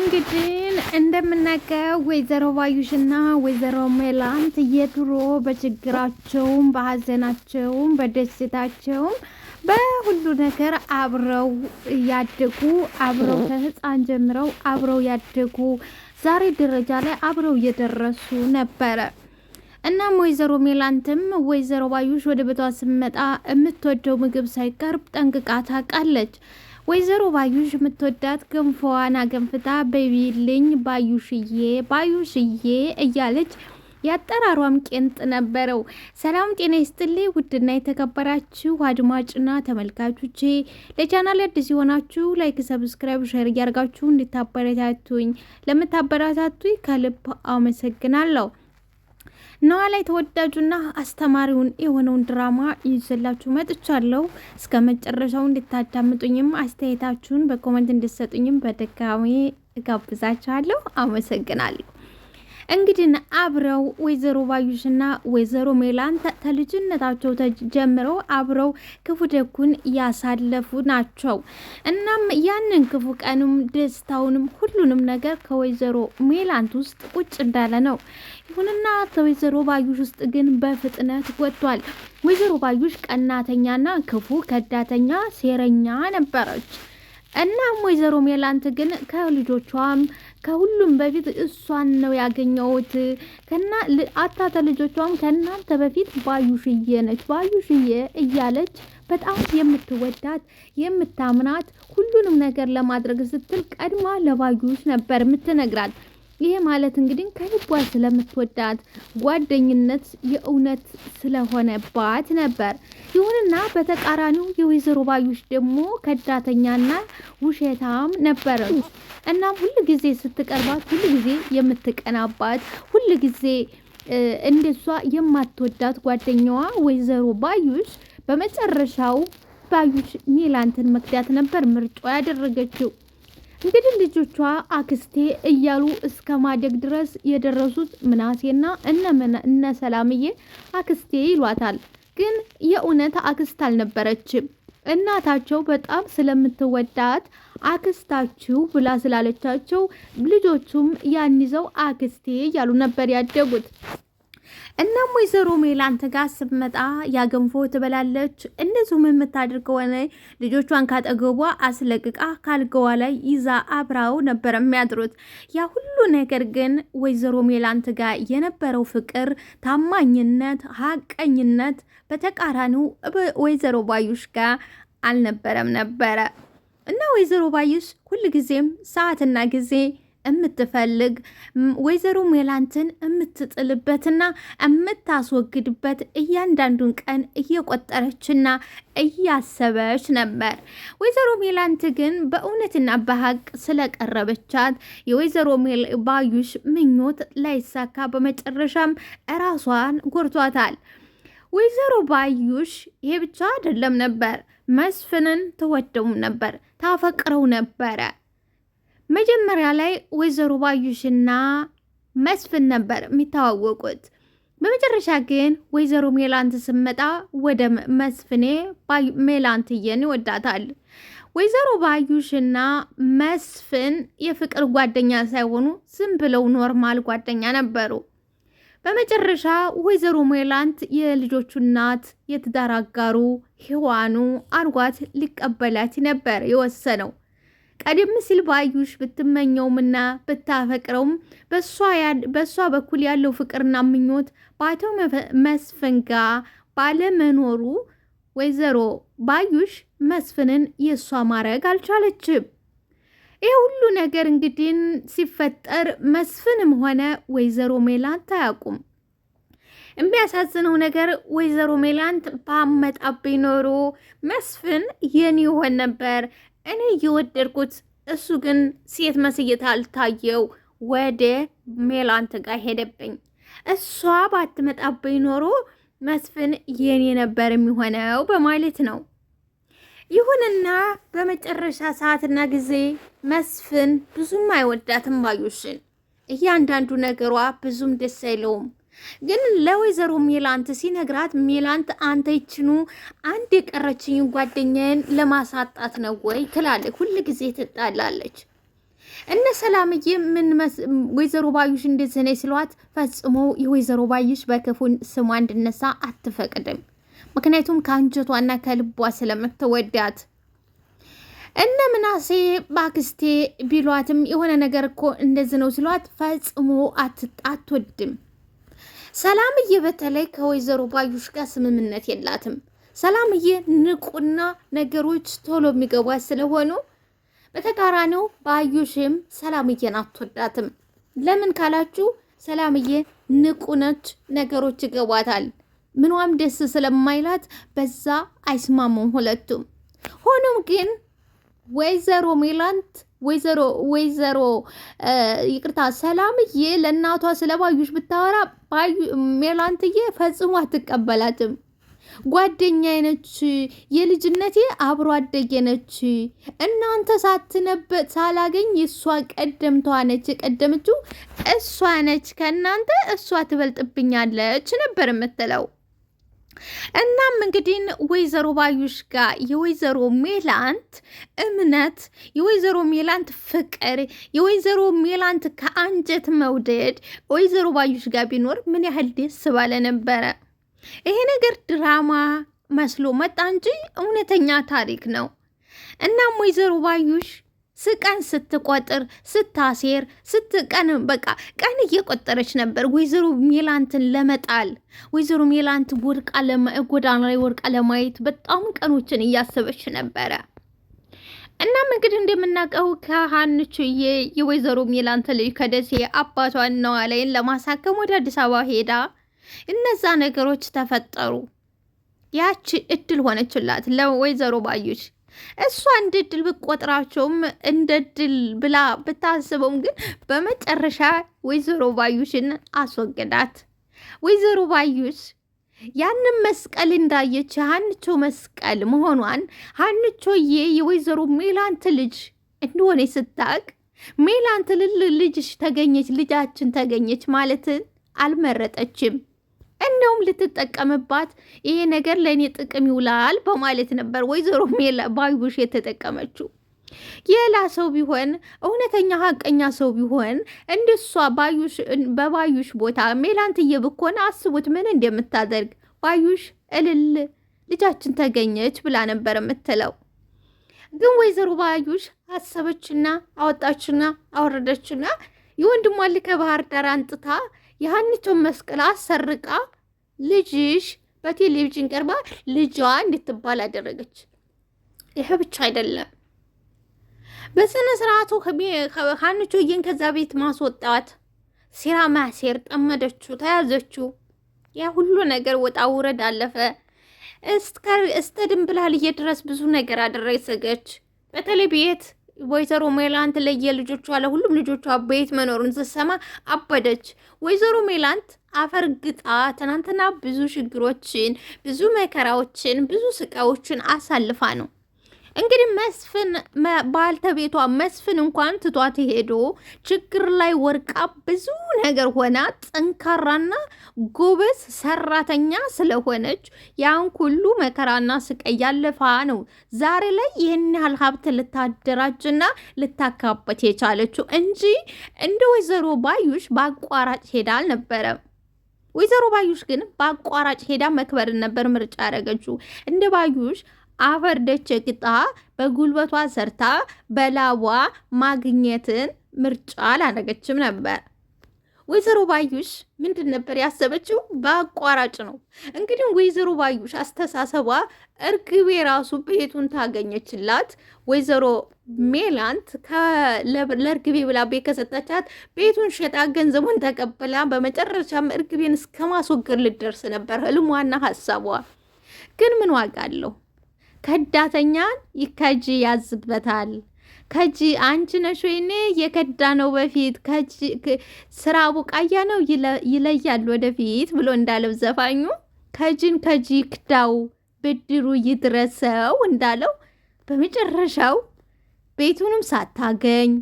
እንግዲህ እንደምናውቀው ወይዘሮ ባዩሽና ወይዘሮ ሜላንት የድሮ በችግራቸውም በሀዘናቸውም በደስታቸውም በሁሉ ነገር አብረው ያደጉ አብረው ከህፃን ጀምረው አብረው ያደጉ ዛሬ ደረጃ ላይ አብረው እየደረሱ ነበረ። እናም ወይዘሮ ሜላንትም ወይዘሮ ባዩሽ ወደ ቤቷ ስትመጣ የምትወደው ምግብ ሳይቀርብ ጠንቅቃ ታውቃለች። ወይዘሮ ባዩሽ የምትወዳት ገንፎዋን አገንፍታ በቢልኝ ባዩሽዬ እያለች ያጠራሯም ቄንጥ ነበረው። ሰላም ጤና ይስጥልኝ ውድና የተከበራችሁ አድማጭና ተመልካቾቼ፣ ለቻናል አዲስ የሆናችሁ ላይክ፣ ሰብስክራይብ፣ ሼር እያደርጋችሁ እንድታበረታቱኝ ለምታበረታቱኝ ከልብ አመሰግናለሁ። ኖላዊ ተወዳጁና አስተማሪውን የሆነውን ድራማ ይዘላችሁ መጥቻለሁ። እስከ መጨረሻው እንድታዳምጡኝም አስተያየታችሁን በኮሜንት እንድትሰጡኝም በድጋሚ እጋብዛችኋለሁ። አመሰግናለሁ። እንግዲህ አብረው ወይዘሮ ባዩሽና ወይዘሮ ሜላንት ከልጅነታቸው ጀምረው አብረው ክፉ ደጉን ያሳለፉ ናቸው። እናም ያንን ክፉ ቀንም ደስታውንም ሁሉንም ነገር ከወይዘሮ ሜላንት ውስጥ ቁጭ እንዳለ ነው። ይሁንና ከወይዘሮ ባዩሽ ውስጥ ግን በፍጥነት ወጥቷል። ወይዘሮ ባዩሽ ቀናተኛና ክፉ ከዳተኛ ሴረኛ ነበረች። እናም ወይዘሮ ሜላንት ግን ከልጆቿም ከሁሉም በፊት እሷን ነው ያገኘሁት አታተ ልጆቿም ከእናንተ በፊት ባዩሽዬ ነች ባዩሽዬ እያለች በጣም የምትወዳት የምታምናት ሁሉንም ነገር ለማድረግ ስትል ቀድማ ለባዩሽ ነበር የምትነግራት። ይሄ ማለት እንግዲህ ከልቧ ስለምትወዳት ጓደኝነት የእውነት ስለሆነባት ነበር። ይሁንና በተቃራኒው የወይዘሮ ባዩሽ ደግሞ ከዳተኛና ውሸታም ነበረች። እናም ሁሉ ጊዜ ስትቀርባት ሁሉ ጊዜ የምትቀናባት ሁሉ ጊዜ እንደሷ የማትወዳት ጓደኛዋ ወይዘሮ ባዩሽ በመጨረሻው ባዩሽ ሜላንትን መክዳት ነበር ምርጫ ያደረገችው። እንግዲህ ልጆቿ አክስቴ እያሉ እስከ ማደግ ድረስ የደረሱት ምናሴና እነ ሰላምዬ አክስቴ ይሏታል። ግን የእውነት አክስት አልነበረችም። እናታቸው በጣም ስለምትወዳት አክስታችሁ ብላ ስላለቻቸው ልጆቹም ያን ይዘው አክስቴ እያሉ ነበር ያደጉት። እናም ወይዘሮ ሜላንት ጋር ስትመጣ ያገንፎ ትበላለች። እንደዚሁም የምታደርገው ሆነ ልጆቿን ካጠገቧ አስለቅቃ ካልገዋ ላይ ይዛ አብራው ነበር የሚያድሩት። ያ ሁሉ ነገር ግን ወይዘሮ ሜላንት ጋር የነበረው ፍቅር፣ ታማኝነት፣ ሀቀኝነት በተቃራኒው ወይዘሮ ባዩሽ ጋር አልነበረም ነበረ እና ወይዘሮ ባዩሽ ሁልጊዜም ሰዓትና ጊዜ የምትፈልግ ወይዘሮ ሜላንትን የምትጥልበትና የምታስወግድበት እያንዳንዱን ቀን እየቆጠረችና እያሰበች ነበር። ወይዘሮ ሜላንት ግን በእውነትና በሀቅ ስለቀረበቻት የወይዘሮ ባዩሽ ምኞት ላይሳካ በመጨረሻም ራሷን ጎርቷታል። ወይዘሮ ባዩሽ ይሄ ብቻ አይደለም ነበር፣ መስፍንን ትወደው ነበር፣ ታፈቅረው ነበረ። መጀመሪያ ላይ ወይዘሮ ባዩሽና መስፍን ነበር የሚተዋወቁት። በመጨረሻ ግን ወይዘሮ ሜላንት ስመጣ ወደ መስፍኔ ሜላንትዬን ይወዳታል። ወይዘሮ ባዩሽና መስፍን የፍቅር ጓደኛ ሳይሆኑ ዝም ብለው ኖርማል ጓደኛ ነበሩ። በመጨረሻ ወይዘሮ ሜላንት የልጆቹ እናት የትዳር አጋሩ ሔዋኑ አድርጓት ሊቀበላት ነበር የወሰነው። ቀደም ሲል ባዩሽ ብትመኘውምና ብታፈቅረውም በሷ በኩል ያለው ፍቅርና ምኞት በአቶ መስፍን ጋር ባለመኖሩ ወይዘሮ ባዩሽ መስፍንን የእሷ ማድረግ አልቻለችም። ይህ ሁሉ ነገር እንግዲህ ሲፈጠር መስፍንም ሆነ ወይዘሮ ሜላንት አያውቁም። የሚያሳዝነው ነገር ወይዘሮ ሜላንት ባመጣብኝ ኖሮ መስፍን የኔ ይሆን ነበር፣ እኔ እየወደድኩት እሱ ግን ሴት መስየት አልታየው ወደ ሜላንት ጋር ሄደብኝ። እሷ ባትመጣብኝ ኖሮ መስፍን የኔ ነበር የሚሆነው በማለት ነው። ይሁንና በመጨረሻ ሰዓትና ጊዜ መስፍን ብዙም አይወዳትም ባዩሽን። እያንዳንዱ ነገሯ ብዙም ደስ አይለውም። ግን ለወይዘሮ ሜላንት ሲነግራት ሜላንት አንተ ይችኑ አንድ የቀረችኝ ጓደኛዬን ለማሳጣት ነው ወይ ትላለች። ሁሉ ጊዜ ትጣላለች። እነ ሰላምዬ ወይዘሮ ባዩሽ እንደዚህ ነኝ ስሏት ፈጽሞ የወይዘሮ ባዩሽ በክፉ ስሟ እንድነሳ አትፈቅድም። ምክንያቱም ከአንጀቷና ከልቧ ስለምትወዳት እነ ምናሴ ባክስቴ ቢሏትም የሆነ ነገር እኮ እንደዚህ ነው ስሏት ፈጽሞ አትወድም። ሰላምዬ በተለይ ከወይዘሮ ባዩሽ ጋር ስምምነት የላትም። ሰላምዬ ንቁና ነገሮች ቶሎ የሚገቧት ስለሆኑ በተቃራኒው ባዩሽም ሰላምዬን አትወዳትም። ለምን ካላችሁ ሰላምዬ ንቁ ነች፣ ነገሮች ይገቧታል። ምኗም ደስ ስለማይላት በዛ አይስማሙም ሁለቱም። ሆኖም ግን ወይዘሮ ሜላንት ወይዘሮ ይቅርታ ሰላምዬ ለእናቷ ስለ ባዩሽ ብታወራ ሜላንትዬ ፈጽሞ አትቀበላትም። ጓደኛዬ ነች፣ የልጅነቴ አብሮ አደጌ ነች። እናንተ ሳትነበት ሳላገኝ እሷ ቀደምቷ ነች፣ የቀደመችው እሷ ነች። ከእናንተ እሷ ትበልጥብኛለች ነበር የምትለው። እናም እንግዲህ ወይዘሮ ባዩሽ ጋር የወይዘሮ ሜላንት እምነት፣ የወይዘሮ ሜላንት ፍቅር፣ የወይዘሮ ሜላንት ከአንጀት መውደድ ወይዘሮ ባዩሽ ጋር ቢኖር ምን ያህል ደስ ባለ ነበረ። ይሄ ነገር ድራማ መስሎ መጣ እንጂ እውነተኛ ታሪክ ነው። እናም ወይዘሮ ባዩሽ ስቀን ስትቆጥር ስታሴር ስትቀን በቃ ቀን እየቆጠረች ነበር ወይዘሮ ሜላንትን ለመጣል። ወይዘሮ ሜላንት ጎዳና ላይ ወድቃ ለማየት በጣም ቀኖችን እያሰበች ነበረ። እናም እንግዲህ እንደምናውቀው ከሀንቹዬ የወይዘሮ ሜላንት ልጅ ከደሴ አባቷን ነዋላይን ለማሳከም ወደ አዲስ አበባ ሄዳ እነዛ ነገሮች ተፈጠሩ። ያቺ እድል ሆነችላት ለወይዘሮ ባዩሽ። እሷ እንደ እድል ብቆጥራቸውም እንደ እድል ብላ ብታስበውም ግን በመጨረሻ ወይዘሮ ባዩሽን አስወገዳት። ወይዘሮ ባዩሽ ያንን መስቀል እንዳየች ሀንቾ መስቀል መሆኗን ሀንቾዬ የወይዘሮ ሜላንት ልጅ እንደሆነ ስታቅ ሜላንት ልጅሽ ተገኘች፣ ልጃችን ተገኘች ማለትን አልመረጠችም። እንደውም ልትጠቀምባት ይሄ ነገር ለእኔ ጥቅም ይውላል በማለት ነበር ወይዘሮ ባዩሽ የተጠቀመችው። ሌላ ሰው ቢሆን እውነተኛ ሀቀኛ ሰው ቢሆን እንደሷ በባዩሽ ቦታ ሜላንትዬ ብኮን አስቡት ምን እንደምታደርግ። ባዩሽ እልል ልጃችን ተገኘች ብላ ነበር የምትለው። ግን ወይዘሮ ባዩሽ አሰበችና አወጣችና አወረደችና የወንድሟ ልጅ ከባህር ዳር አንጥታ የሀኒቾን መስቀል አሰርቃ ልጅሽ በቴሌቪዥን ቀርባ ልጇ እንድትባል አደረገች። ይሄ ብቻ አይደለም፣ በስነ ስርዓቱ ሀኒቾዬን ከዛ ቤት ማስወጣት፣ ሴራ ማሴር ጠመደችው፣ ተያዘችው። ያ ሁሉ ነገር ወጣ ውረድ አለፈ። እስከ ድንብላልዬ ድረስ ብዙ ነገር አደረሰገች። በተለይ ቤት ወይዘሮ ሜላንት ለየልጆቿ ለሁሉም ልጆቿ ቤት መኖሩን ስትሰማ አበደች። ወይዘሮ ሜላንት አፈርግጣ ትናንትና ብዙ ችግሮችን፣ ብዙ መከራዎችን፣ ብዙ ስቃዮችን አሳልፋ ነው እንግዲህ መስፍን ባልተቤቷ መስፍን እንኳን ትቷት ሄዶ ችግር ላይ ወርቃ ብዙ ነገር ሆና ጠንካራና ጎበዝ ሰራተኛ ስለሆነች ያን ሁሉ መከራና ስቃይ ያለፋ ነው ዛሬ ላይ ይህን ያህል ሀብት ልታደራጅና ልታካበት የቻለችው እንጂ እንደ ወይዘሮ ባዩሽ በአቋራጭ ሄዳ አልነበረም። ወይዘሮ ባዩሽ ግን በአቋራጭ ሄዳ መክበርን ነበር ምርጫ ያደረገችው። እንደ ባዩሽ አፈር ደቼ ቅጣ በጉልበቷ ሰርታ በላቧ ማግኘትን ምርጫ አላደረገችም ነበር። ወይዘሮ ባዩሽ ምንድን ነበር ያሰበችው? በአቋራጭ ነው። እንግዲህ ወይዘሮ ባዩሽ አስተሳሰቧ እርግቤ ራሱ ቤቱን ታገኘችላት። ወይዘሮ ሜላንት ለእርግቤ ብላ ቤት ከሰጠቻት ቤቱን ሸጣ ገንዘቡን ተቀብላ በመጨረሻም እርግቤን እስከ ማስወገድ ልደርስ ነበር ህልሟና ሀሳቧ። ግን ምን ዋጋ አለው? ከዳተኛን ይከጂ ያዝበታል። ከጂ አንቺ ነሽ ወይኔ የከዳ ነው በፊት ስራ ቡቃያ ነው ይለያል ወደፊት ብሎ እንዳለው ዘፋኙ ከጂን ከጂ ክዳው ብድሩ ይድረሰው እንዳለው በመጨረሻው ቤቱንም ሳታገኝ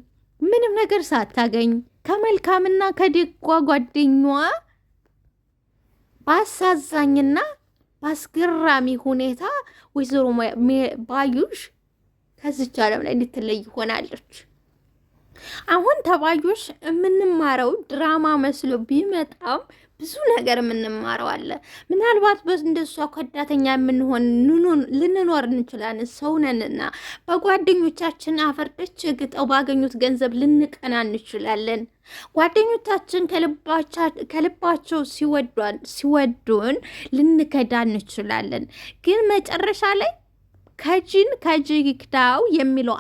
ምንም ነገር ሳታገኝ ከመልካምና ከደጓ ጓደኛዋ ባሳዛኝና በአስገራሚ ሁኔታ ወይዘሮ ባዩሽ ከዚች ዓለም ላይ እንድትለይ ሆናለች። አሁን ተባዮሽ የምንማረው ድራማ መስሎ ቢመጣም ብዙ ነገር የምንማረው አለ። ምናልባት እንደሷ ከዳተኛ የምንሆን ልንኖር እንችላለን፣ ሰውነንና በጓደኞቻችን አፈርደች ግጠው ባገኙት ገንዘብ ልንቀና እንችላለን። ጓደኞቻችን ከልባቸው ሲወዱን ልንከዳ እንችላለን። ግን መጨረሻ ላይ ከጅን ከጅግዳው የሚለው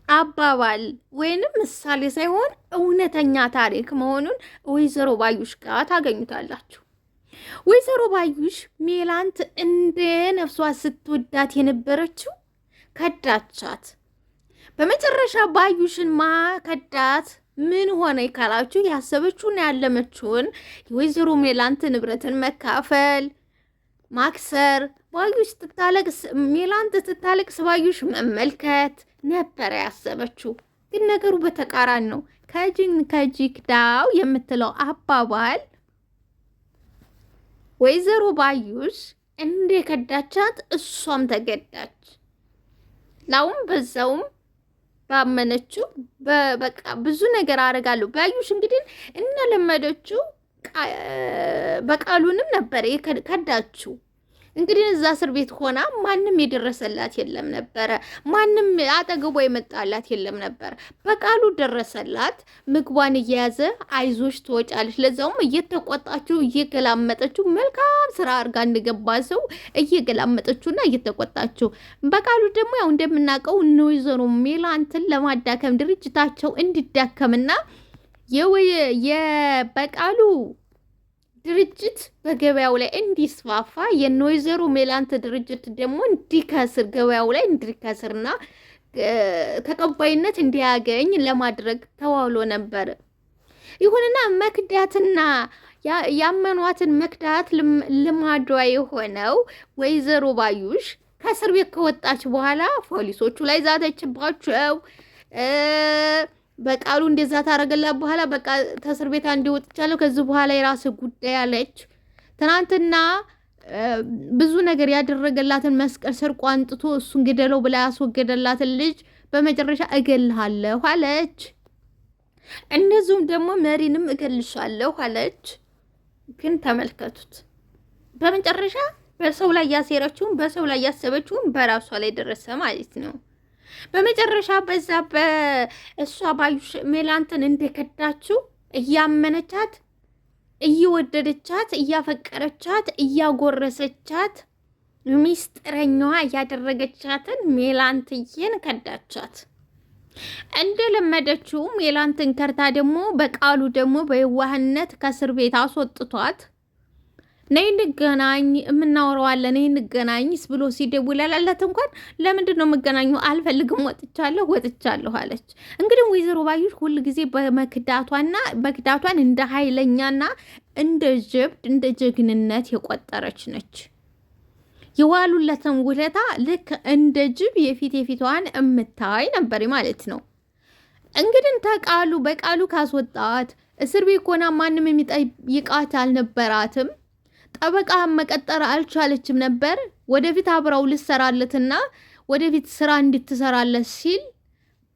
አባባል ወይንም ምሳሌ ሳይሆን እውነተኛ ታሪክ መሆኑን ወይዘሮ ባዩሽ ጋር ታገኙታላችሁ። ወይዘሮ ባዩሽ ሜላንት እንደ ነፍሷ ስትወዳት የነበረችው ከዳቻት። በመጨረሻ ባዩሽን ማከዳት ምን ሆነ ካላችሁ ያሰበችውን ያለመችውን የወይዘሮ ሜላንት ንብረትን መካፈል፣ ማክሰር፣ ባዩሽ ስትታለቅስ ሜላንት ስትታለቅስ ባዩሽ መመልከት ነበረ ያሰበችው። ግን ነገሩ በተቃራኒ ነው። ከጅግዳው የምትለው አባባል ወይዘሮ ባዩሽ እንደ ከዳቻት እሷም ተገዳች። ላውም በዛውም ባመነችው በቃ ብዙ ነገር አደርጋለሁ። ባዩሽ እንግዲህ እንደለመደችው በቃሉንም ነበር ከዳችው። እንግዲህ እዛ እስር ቤት ሆና ማንም የደረሰላት የለም ነበረ። ማንም አጠገቧ የመጣላት የለም ነበር። በቃሉ ደረሰላት። ምግቧን እየያዘ አይዞሽ ትወጫለች። ለዛውም እየተቆጣችው እየገላመጠችው መልካም ስራ አድርጋ እንደገባ ሰው እየገላመጠችውና እየተቆጣችው። በቃሉ ደግሞ ያው እንደምናውቀው ወይዘሮ ሜላንትን ለማዳከም ድርጅታቸው እንዲዳከምና የበቃሉ ድርጅት በገበያው ላይ እንዲስፋፋ የወይዘሮ ሜላንት ድርጅት ደግሞ እንዲከስር ገበያው ላይ እንዲከስርና ተቀባይነት እንዲያገኝ ለማድረግ ተዋውሎ ነበር። ይሁንና መክዳትና ያመኗትን መክዳት ልማዷ የሆነው ወይዘሮ ባዩሽ ከእስር ቤት ከወጣች በኋላ ፖሊሶቹ ላይ ዛተችባቸው። በቃሉ እንደዛ ታረገላት በኋላ በቃ ተስር ቤት እንዲወጥቻለሁ ከዚህ በኋላ የራስ ጉዳይ አለች። ትናንትና ብዙ ነገር ያደረገላትን መስቀል ሰርቆ አንጥቶ እሱን ግደለው ብላ ያስወገደላትን ልጅ በመጨረሻ እገልሃለሁ አለች። እንደዚሁም ደግሞ መሪንም እገልሻለሁ አለች። ግን ተመልከቱት፣ በመጨረሻ በሰው ላይ ያሴረችውን በሰው ላይ ያሰበችውን በራሷ ላይ ደረሰ ማለት ነው። በመጨረሻ በዛ በእሷ ባዩሽ ሜላንትን እንደከዳችው እያመነቻት እየወደደቻት እያፈቀረቻት እያጎረሰቻት ሚስጥረኛዋ እያደረገቻትን ሜላንትዬን ከዳቻት። እንደለመደችው ሜላንትን ከርታ ደግሞ በቃሉ ደግሞ በየዋህነት ከእስር ቤት አስወጥቷት ነይ እንገናኝ የምናወራዋለን ነይ እንገናኝስ ብሎ ሲደውላላት እንኳን ለምንድን ነው የምገናኘው? አልፈልግም፣ ወጥቻለሁ አለች። እንግዲህ ወይዘሮ ባዩሽ ሁል ጊዜ በክዳቷን እንደ ኃይለኛና እንደ ጀብድ እንደ ጀግንነት የቆጠረች ነች። የዋሉለትን ውለታ ልክ እንደ ጅብ የፊቷን እምታይ ነበር ማለት ነው። እንግዲህ በቃሉ ካስወጣት እስር ቤት ሆና ማንም የሚጠይቃት አልነበራትም። ጠበቃ መቀጠር አልቻለችም ነበር። ወደፊት አብረው ልሰራለትና ወደፊት ስራ እንድትሰራለት ሲል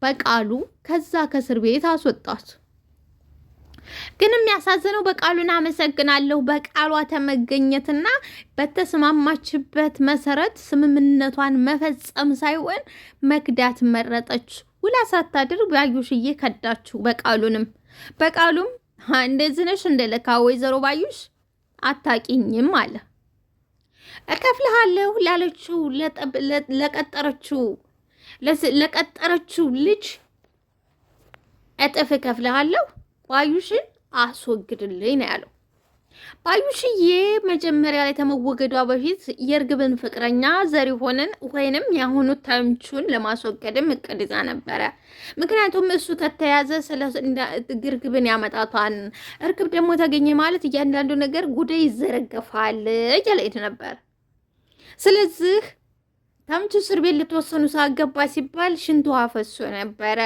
በቃሉ ከዛ ከእስር ቤት አስወጣት። ግን የሚያሳዝነው በቃሉን አመሰግናለሁ በቃሏ ተመገኘትና በተስማማችበት መሰረት ስምምነቷን መፈጸም ሳይሆን መክዳት መረጠች። ውላ ሳታድር ባዩሽዬ ከዳችሁ በቃሉም እንደዚህ ነሽ እንደለካ ወይዘሮ ባዩሽ አታቂኝም አለ። እከፍልሃለሁ ላለችው ለቀጠረችው ልጅ እጥፍ እከፍልሃለሁ፣ ባዩሽን አስወግድልኝ ነው ያለው። ባዩሽዬ መጀመሪያ ላይ ተመወገዷ በፊት የእርግብን ፍቅረኛ ዘሪሁንን ወይንም የአሁኑ ተምቹን ለማስወገድም እቅድ ይዛ ነበረ። ምክንያቱም እሱ ተተያዘ ግርግብን ያመጣቷን፣ እርግብ ደግሞ ተገኘ ማለት እያንዳንዱ ነገር ጉዳይ ይዘረገፋል እያለች ነበር። ስለዚህ ተምቹ እስር ቤት ልትወሰኑ ሳገባ ሲባል ሽንቷ ፈሶ ነበረ።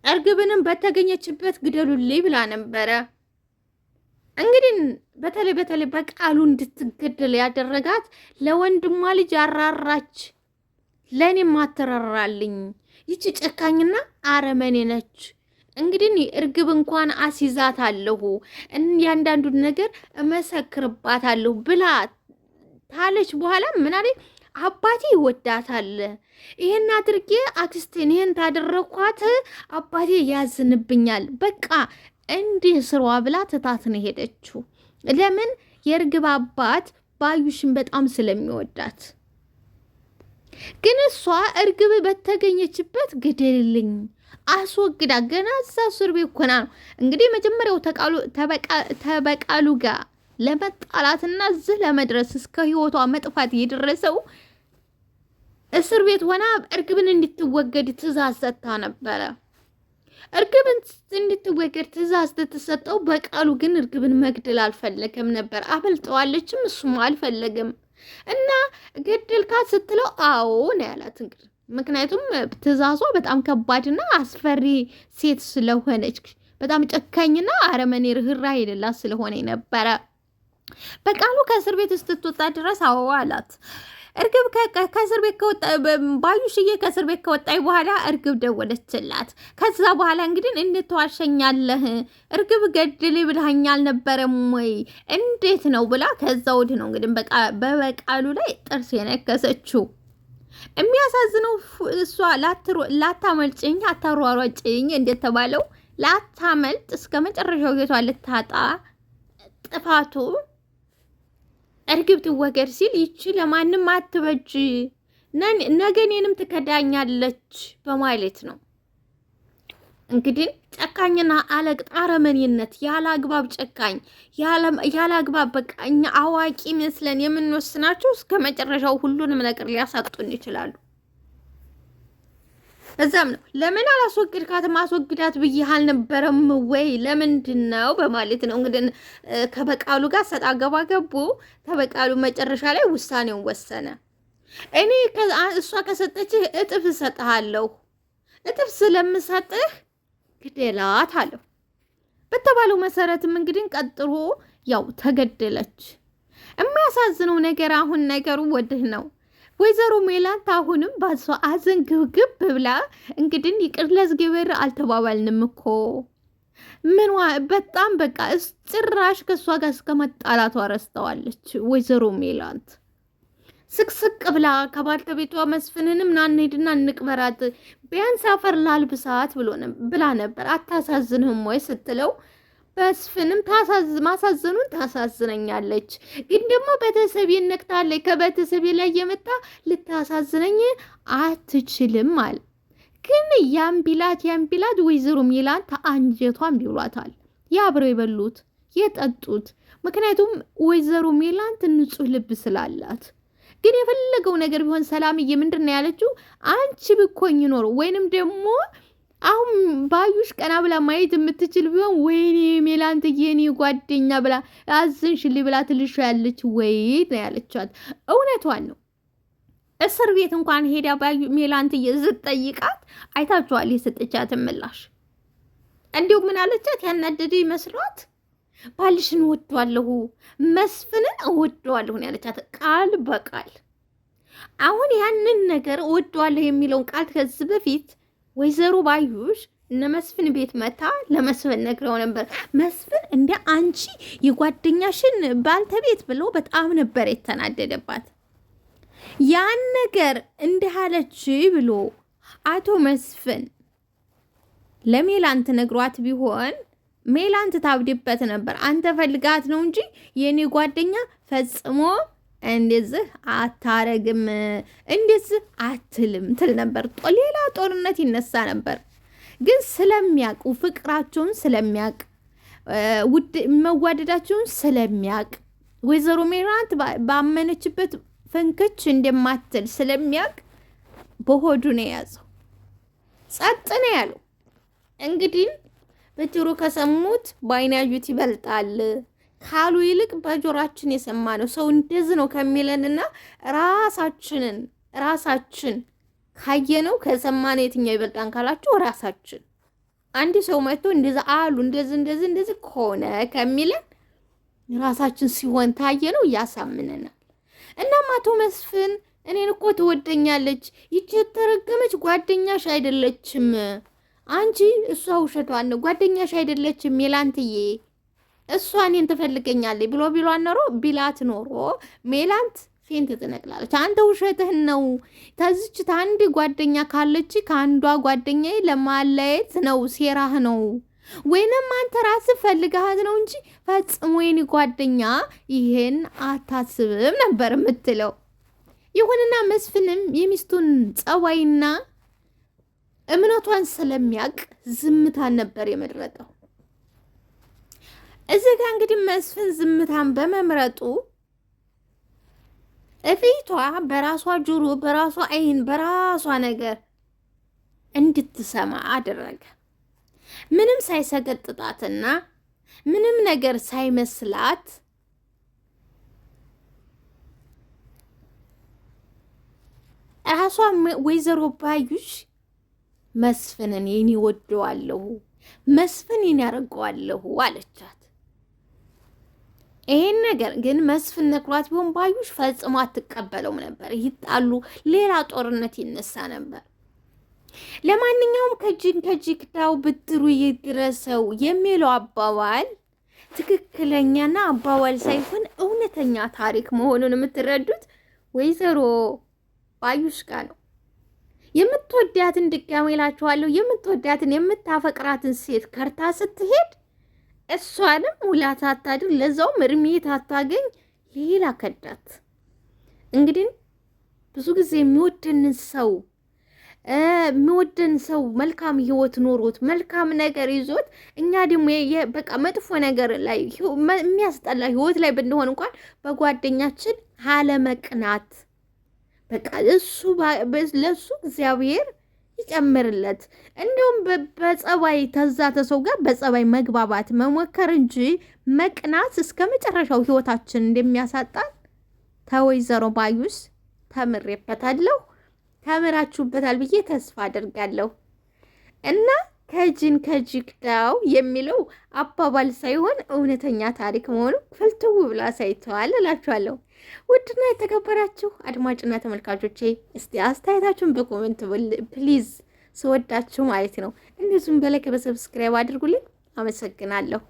እርግብንም በተገኘችበት ግደሉልኝ ብላ ነበረ። እንግዲህ በተለይ በቃሉ እንድትገደል ያደረጋት ለወንድሟ ልጅ አራራች። ለእኔም አትራራልኝ። ይቺ ጨካኝና አረመኔ ነች። እንግዲህ እርግብ እንኳን አስይዛታለሁ እያንዳንዱን ነገር እመሰክርባታለሁ ብላ ታለች። በኋላ ምን አለ አባቴ ይወዳታል፣ ይሄን አድርጌ አክስቴን ይሄን ታደረኳት አባቴ ያዝንብኛል፣ በቃ እንዲህ ስሯ ብላ ትታት ነው ሄደችው። ለምን የእርግብ አባት ባዩሽን በጣም ስለሚወዳት። ግን እሷ እርግብ በተገኘችበት ግደልልኝ አስወግዳ ገና እዛ እስር ቤት ኮና ነው እንግዲህ መጀመሪያው ተበቃሉ ጋር ለመጣላትና እዚህ ለመድረስ እስከ ህይወቷ መጥፋት የደረሰው እስር ቤት ሆና እርግብን እንድትወገድ ትእዛዝ ሰጥታ ነበረ። እርግብን እንድትወገድ ትእዛዝ ስትሰጠው በቃሉ ግን እርግብን መግደል አልፈለገም ነበር። አበልጠዋለችም እሱም አልፈለግም እና ገደልካት ስትለው አዎ ነው ያላት። እንግዲህ ምክንያቱም ትእዛዟ በጣም ከባድና አስፈሪ ሴት ስለሆነች በጣም ጨካኝና አረመኔ ርህራሄ የሌላት ስለሆነ ነበረ። በቃሉ ከእስር ቤት ስትወጣ ድረስ አዎ አላት። እርግብ ከእስር ቤት ከወጣ ባዩሽዬ ከእስር ቤት ከወጣይ በኋላ እርግብ ደወለችላት። ከዛ በኋላ እንግዲህ እንተዋሸኛለህ እርግብ ገድሌ ብለኸኝ አልነበረም ወይ እንዴት ነው ብላ ከዛ ወዲህ ነው እንግዲህ በበቃሉ ላይ ጥርስ የነከሰችው። የሚያሳዝነው እሷ ላታመልጭኝ አታሯሯጭኝ እንደተባለው ላታመልጥ እስከ መጨረሻው ጌቷ ልታጣ ጥፋቱ እርግብ ትወገድ ሲል ይቺ ለማንም አትበጅ ነገኔንም ትከዳኛለች በማለት ነው። እንግዲህ ጨካኝና አለቅጥ አረመኔነት ያለ አግባብ ጨካኝ ያለ አግባብ በቃ እኛ አዋቂ መስለን የምንወስናቸው እስከ መጨረሻው ሁሉንም ነገር ሊያሳጡን ይችላሉ። እዛም ነው ለምን አላስወግድካትም ማስወግዳት ብዬሽ አልነበረም ወይ ለምንድን ነው በማለት ነው እንግዲህ ከበቃሉ ጋር ሰጣ ገባ ገቡ። ተበቃሉ መጨረሻ ላይ ውሳኔውን ወሰነ። እኔ እሷ ከሰጠችህ እጥፍ እሰጥሃለሁ፣ እጥፍ ስለምሰጥህ ግደላት አለው። በተባለው መሰረትም እንግዲህ ቀጥሮ ያው ተገደለች። የሚያሳዝነው ነገር አሁን ነገሩ ወድህ ነው። ወይዘሮ ሜላት አሁንም ባሷ አዘን ግብግብ ብላ እንግዲህ ይቅር ለዝግብር አልተባባልንም እኮ ምን በጣም በቃ ጭራሽ ከሷ ጋር እስከ መጣላቷ ረስተዋለች። ወይዘሮ ሜላት ስቅስቅ ብላ ከባልተቤቷ መስፍንንም ናንሄድና እንቅበራት ቢያንስ አፈር ላልብሳት ብላ ነበር። አታሳዝንህም ወይ ስትለው መስፍንም ማሳዘኑን ታሳዝነኛለች፣ ግን ደግሞ ቤተሰብ ይነክታለች፣ ከቤተሰብ ላይ የመጣ ልታሳዝነኝ አትችልም አለ። ግን ያን ቢላት ወይዘሮ ሜላት አንጀቷን ቢሏታል። ያብረው የበሉት የጠጡት። ምክንያቱም ወይዘሮ ሜላት ንጹህ ልብ ስላላት። ግን የፈለገው ነገር ቢሆን ሰላምዬ ምንድን ነው ያለችው? አንቺ ብኮኝ ኖሮ ወይንም ደግሞ አሁን ባዩሽ ቀና ብላ ማየት የምትችል ቢሆን ወይኔ ሜላንትዬ የኔ ጓደኛ ብላ አዝንሽልኝ ብላ ትልሽ ያለች ወይ ነው ያለቻት። እውነቷን ነው። እስር ቤት እንኳን ሄዳ ባዩ ሜላንትዬ ስትጠይቃት አይታችኋል የሰጠቻትን ምላሽ። እንዲሁ ምን አለቻት? ያናደደ ይመስሏት ባልሽን እወደዋለሁ መስፍንን እወደዋለሁ ያለቻት ቃል በቃል። አሁን ያንን ነገር እወደዋለሁ የሚለውን ቃል ከዚህ በፊት ወይዘሮ ባዩሽ እነ መስፍን ቤት መታ ለመስፍን ነግረው ነበር። መስፍን እንደ አንቺ የጓደኛሽን ባልተቤት ብሎ በጣም ነበር የተናደደባት። ያን ነገር እንዳለች ብሎ አቶ መስፍን ለሜላንት ነግሯት ቢሆን ሜላንት ታብድበት ነበር። አንተ ፈልጋት ነው እንጂ የኔ ጓደኛ ፈጽሞ እንደዚህ አታረግም እንደዚህ አትልም ትል ነበር። ሌላ ጦርነት ይነሳ ነበር። ግን ስለሚያውቁ ፍቅራቸውን ስለሚያውቅ መዋደዳቸውን ስለሚያውቅ ወይዘሮ ሜላት ባመነችበት ፈንክች እንደማትል ስለሚያውቅ በሆዱ ነው የያዘው። ጸጥ ነው ያለው። እንግዲህ በጆሮ ከሰሙት በዓይን ያዩት ይበልጣል ካሉ ይልቅ በጆሮአችን የሰማ ነው ሰው እንደዚህ ነው ከሚለንና ራሳችን ካየነው ከሰማነው የትኛው ይበልጣን ካላችሁ ራሳችን። አንድ ሰው መጥቶ እንደዛ አሉ እንደዚህ ከሆነ ከሚለን ራሳችን ሲሆን ታየነው ያሳምነናል። እናም አቶ መስፍን እኔን እኮ ትወደኛለች። ይቺ የተረገመች ጓደኛሽ አይደለችም አንቺ። እሷ ውሸቷን ነው። ጓደኛሽ አይደለችም ሜላንትዬ። እሷ እኔን ትፈልገኛለች ብሎ ቢላት ኖሮ ሜላንት ፌንት ትነቅላለች። አንተ ውሸትህን ነው። ተዝች አንድ ጓደኛ ካለች ከአንዷ ጓደኛዬ ለማለየት ነው፣ ሴራህ ነው፣ ወይንም አንተ ራስህ ፈልገሃት ነው እንጂ ፈጽሞ የኔ ጓደኛ ይሄን አታስብም ነበር የምትለው። ይሁንና መስፍንም የሚስቱን ጸባይና እምነቷን ስለሚያውቅ ዝምታን ነበር የመረጠው። እዚህ ጋር እንግዲህ መስፍን ዝምታን በመምረጡ እፊቷ በራሷ ጆሮ፣ በራሷ አይን፣ በራሷ ነገር እንድትሰማ አደረገ። ምንም ሳይሰገጥጣትና ምንም ነገር ሳይመስላት ራሷ ወይዘሮ ባዩሽ መስፍንን የኔ ወደዋለሁ፣ መስፍንን ያደርገዋለሁ አለቻት። ይሄን ነገር ግን መስፍን ነግሯት ቢሆን ባዩሽ ፈጽሞ አትቀበለውም ነበር። ይጣሉ፣ ሌላ ጦርነት ይነሳ ነበር። ለማንኛውም ከጅግዳው ብድሩ ይድረሰው የሚለው አባባል ትክክለኛና አባባል ሳይሆን እውነተኛ ታሪክ መሆኑን የምትረዱት ወይዘሮ ባዩሽ ጋር ነው። የምትወዳትን ድጋሜ እላችኋለሁ፣ የምትወዳትን የምታፈቅራትን ሴት ከርታ ስትሄድ እሷንም ውላት አታድር፣ ለዛውም እርሜት አታገኝ፣ ሌላ ከዳት። እንግዲህ ብዙ ጊዜ የሚወደን ሰው መልካም ህይወት ኖሮት መልካም ነገር ይዞት እኛ ደግሞ በቃ መጥፎ ነገር ላይ የሚያስጠላ ህይወት ላይ ብንሆን እንኳን በጓደኛችን አለመቅናት፣ በቃ ለሱ እግዚአብሔር ይጨምርለት። እንደውም በጸባይ ተዛተ ሰው ጋር በጸባይ መግባባት መሞከር እንጂ መቅናት እስከ መጨረሻው ህይወታችን እንደሚያሳጣን ተወይዘሮ ባዩሽ ተምሬበታለሁ። ተምራችሁበታል ብዬ ተስፋ አደርጋለሁ። እና ከጅግዳው የሚለው አባባል ሳይሆን እውነተኛ ታሪክ መሆኑ ፍልትው ብላ ሳይተዋል እላችኋለሁ። ውድና የተከበራችሁ አድማጭና ተመልካቾቼ እስቲ አስተያየታችሁን በኮሜንት ፕሊዝ፣ ስወዳችሁ ማለት ነው። እንደዚሁም በላይክ በሰብስክራይብ አድርጉልኝ። አመሰግናለሁ።